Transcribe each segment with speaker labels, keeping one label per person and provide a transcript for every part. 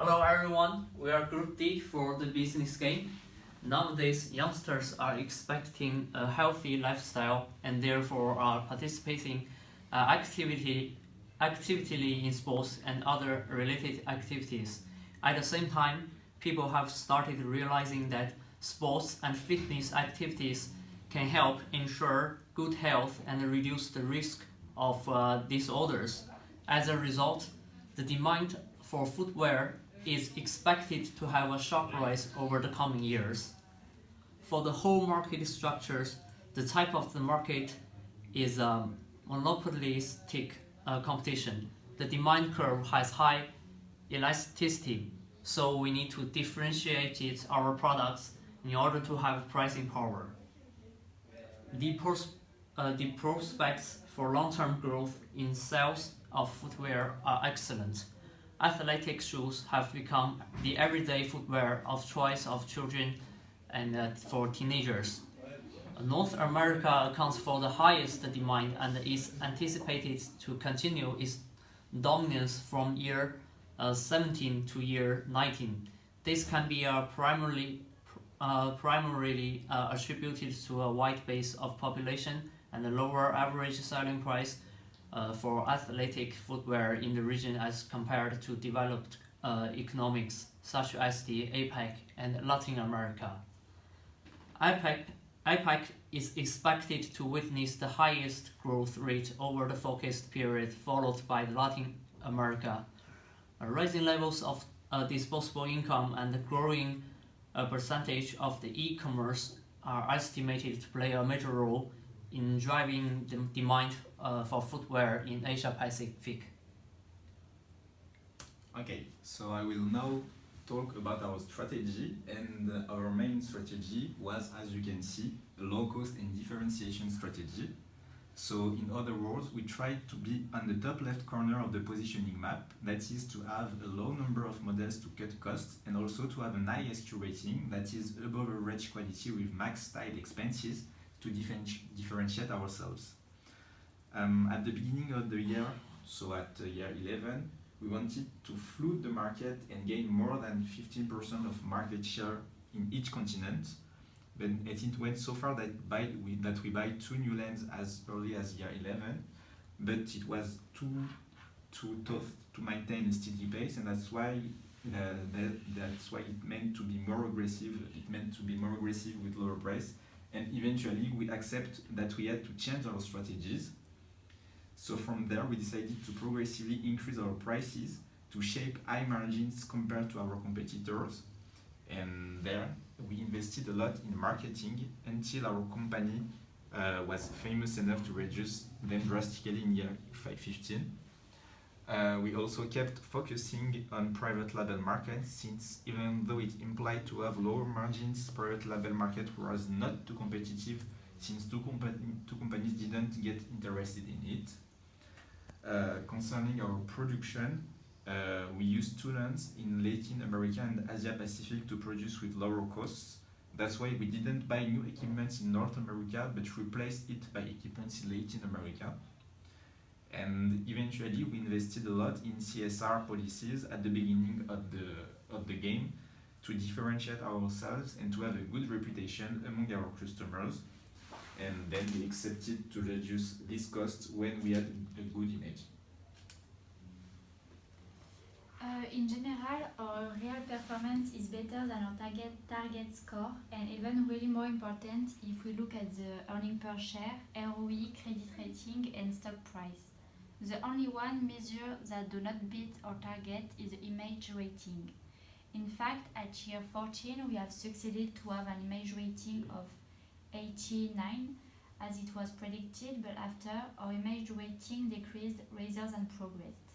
Speaker 1: Hello everyone, we are Group D for the business game. Nowadays, youngsters are expecting a healthy lifestyle and therefore are participating actively in sports and other related activities. At the same time, people have started realizing that sports and fitness activities can help ensure good health and reduce the risk of disorders. As a result, the demand for footwear is expected to have a sharp rise over the coming years. For the whole market structures, the type of the market is monopolistic competition. The demand curve has high elasticity, so we need to differentiate our products in order to have pricing power. The prospects for long-term growth in sales of footwear are excellent. Athletic shoes have become the everyday footwear of choice of children and for teenagers. North America accounts for the highest demand and is anticipated to continue its dominance from year 17 to year 19. This can be primarily attributed to a wide base of population and a lower average selling price for athletic footwear in the region as compared to developed economics such as the APEC and Latin America. APEC is expected to witness the highest growth rate over the focused period, followed by Latin America. Rising levels of disposable income and the growing percentage of the e-commerce are estimated to play a major role in driving the demand for footwear in Asia Pacific.
Speaker 2: Okay, so I will now talk about our strategy, and our main strategy was, as you can see, a low cost and differentiation strategy. So in other words, we tried to be on the top left corner of the positioning map, that is to have a low number of models to cut costs and also to have an high SKU rating that is above average quality with max style expenses to differentiate ourselves. At the beginning of the year, so at year 11, we wanted to flood the market and gain more than 15% of market share in each continent. But it went so far that we buy 2 new lands as early as year 11, but it was too tough to maintain a steady pace, and that's why it meant to be more aggressive. It meant to be more aggressive with lower price, and eventually we accept that we had to change our strategies. So from there, we decided to progressively increase our prices to shape high margins compared to our competitors. And there, we invested a lot in marketing until our company was famous enough to reduce them drastically in year 15. We also kept focusing on private label market, since even though it implied to have lower margins, private label market was not too competitive, since two companies didn't get interested in it. Concerning our production, we used 2 lands in Latin America and Asia Pacific to produce with lower costs. That's why we didn't buy new equipment in North America, but replaced it by equipment in Latin America. And eventually we invested a lot in CSR policies at the beginning of the game to differentiate ourselves and to have a good reputation among our customers. And then we accepted to reduce this cost when we had a good image.
Speaker 3: In general, our real performance is better than our target score, and even really more important if we look at the earning per share, ROE, credit rating, and stock price. The only one measure that do not beat our target is the image rating. In fact, at year 14, we have succeeded to have an image rating of 89, as it was predicted, but after, our image rating decreased rather than progressed.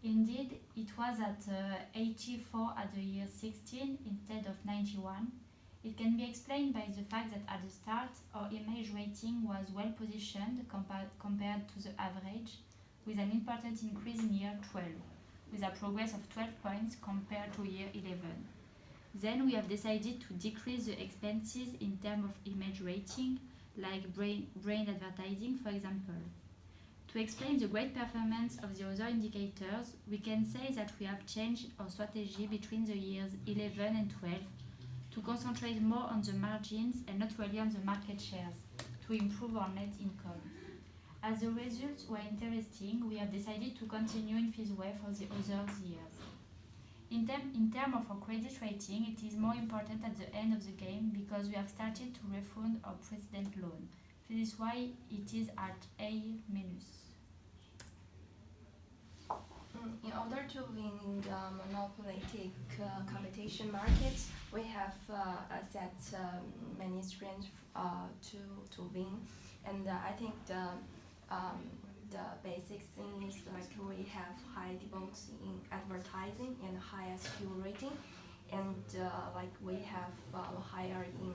Speaker 3: Indeed, it was at 84 at the year 16 instead of 91. It can be explained by the fact that at the start, our image rating was well positioned compared to the average, with an important increase in year 12, with a progress of 12 points compared to year 11. Then we have decided to decrease the expenses in terms of image rating, like brand advertising, for example. To explain the great performance of the other indicators, we can say that we have changed our strategy between the years 11 and 12 to concentrate more on the margins and not really on the market shares to improve our net income. As the results were interesting, we have decided to continue in this way for the other years. In terms of our credit rating, it is more important at the end of the game because we have started to refund our precedent loan. This is why it is at A-.
Speaker 4: In order to win in the monopolistic competition markets, we have set many strengths to win, and I think the basic thing is like we have high devotes in advertising and high SQ rating, and like we have higher in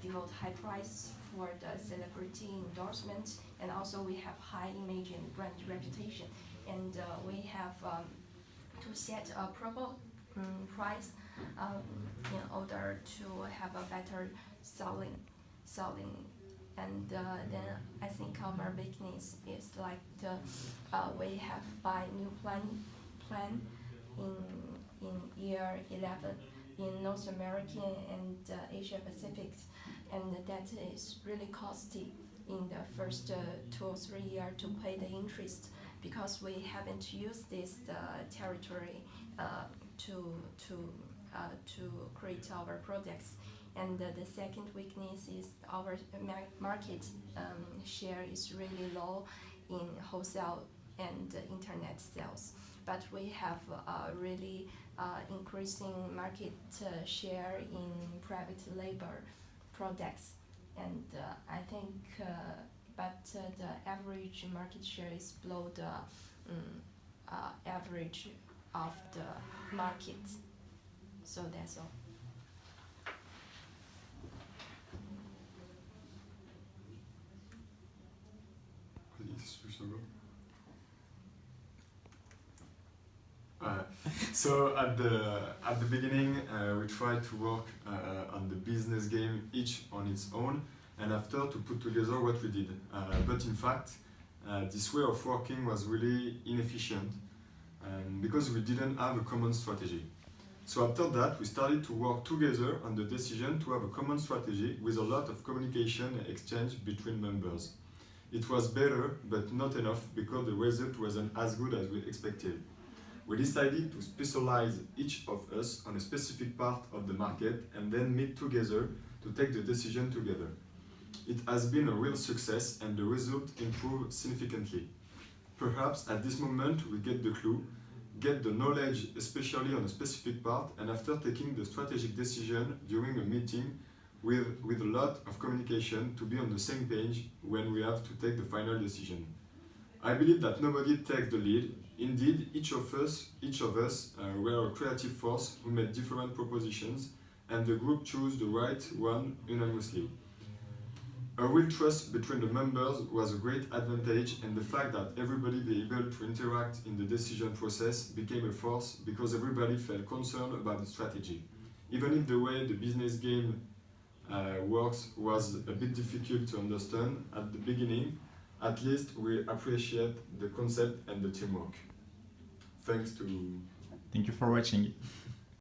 Speaker 4: devote high price for the celebrity endorsement, and also we have high image and brand reputation, and we have to set a proper price in order to have a better selling. And then I think our weakness is like we have buy new plan in year 11 in North America and Asia Pacific, and that is really costly in the first 2 or 3 years to pay the interest because we haven't used this territory to create our products. And the second weakness is our market share is really low in wholesale and internet sales. But we have really increasing market share in private labor products. And I think, but the average market share is below the average of the market. So that's all.
Speaker 5: So at the beginning, we tried to work on the business game, each on its own, and after to put together what we did. But in fact, this way of working was really inefficient because we didn't have a common strategy. So after that, we started to work together on the decision to have a common strategy with a lot of communication and exchange between members. It was better, but not enough because the result wasn't as good as we expected. We decided to specialize each of us on a specific part of the market and then meet together to take the decision together. It has been a real success and the result improved significantly. Perhaps at this moment we get the clue, get the knowledge especially on a specific part, and after taking the strategic decision during a meeting with a lot of communication to be on the same page when we have to take the final decision. I believe that nobody takes the lead. Indeed, each of us were a creative force who made different propositions, and the group chose the right one unanimously. A real trust between the members was a great advantage, and the fact that everybody be able to interact in the decision process became a force because everybody felt concerned about the strategy. Even if the way the business game works was a bit difficult to understand at the beginning, at least we appreciate the concept and the teamwork. Thank you for watching.